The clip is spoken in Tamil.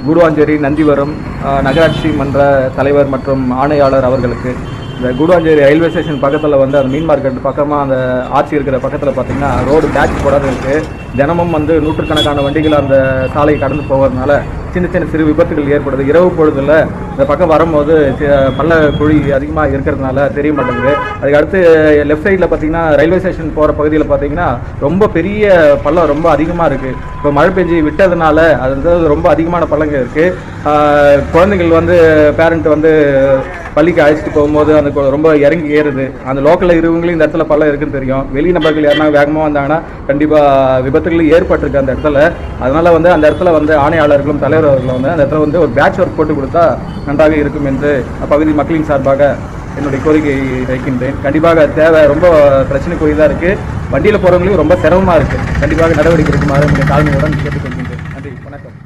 கூடுவாஞ்சேரி நந்திவரம் நகராட்சி மன்ற தலைவர் மற்றும் ஆணையாளர் அவர்களுக்கு இந்த கூடுவாஞ்சேரி ரயில்வே ஸ்டேஷன் பக்கத்தில் வந்து அந்த மீன் மார்க்கெட் பக்கமாக அந்த ஆட்சி இருக்கிற பக்கத்தில் பார்த்திங்கன்னா ரோடு பேட்ச் போடாத இருக்குது. தினமும் வந்து நூற்றுக்கணக்கான வண்டிகள் அந்த சாலையை கடந்து போகிறதுனால சின்ன சின்ன சிறு விபத்துகள் ஏற்படுது. இரவு பொழுதில் இந்த பக்கம் வரும்போது பள்ள குழி அதிகமாக இருக்கிறதுனால தெரிய மாட்டேங்குது. அதுக்கு அடுத்து லெஃப்ட் சைடில் பார்த்திங்கன்னா ரயில்வே ஸ்டேஷன் போகிற பகுதியில் பார்த்திங்கன்னா ரொம்ப பெரிய பள்ளம் ரொம்ப அதிகமாக இருக்குது. இப்போ மழை பெஞ்சு விட்டதுனால அது வந்து ரொம்ப அதிகமான பள்ளங்கள் இருக்குது. குழந்தைகள் வந்து பேரண்ட் வந்து பள்ளிக்கு அழைச்சிட்டு போகும்போது அந்த ரொம்ப இறங்கி ஏறுது. அந்த லோக்கலில் இருக்கிறவங்களும் இந்த இடத்துல பள்ளம் இருக்குன்னு தெரியும். வெளி நபர்கள் யாருனா வேகமாக வந்தாங்கன்னா கண்டிப்பாக விபத்துகள் ஏற்பட்டிருக்கு அந்த இடத்துல. அதனால் வந்து அந்த இடத்துல வந்து ஆணையாளர்களும் தலைவர் அவர்களும் வந்து அந்த இடத்துல வந்து ஒரு பேட்ச் ஒர்க் போட்டு கொடுத்தா நன்றாக இருக்கும் என்று அப்பகுதி மக்களின் சார்பாக என்னுடைய கோரிக்கை வைக்கின்றேன். கண்டிப்பாக தேவை, ரொம்ப பிரச்சனைக்குரியதாக இருக்குது. வண்டியில் போகிறவங்களுக்கும் ரொம்ப சிரமமாக இருக்குது. கண்டிப்பாக நடவடிக்கை எடுக்குமாறு தாழ்மையுடன் கேட்டுக்கொள்கின்றேன். நன்றி, வணக்கம்.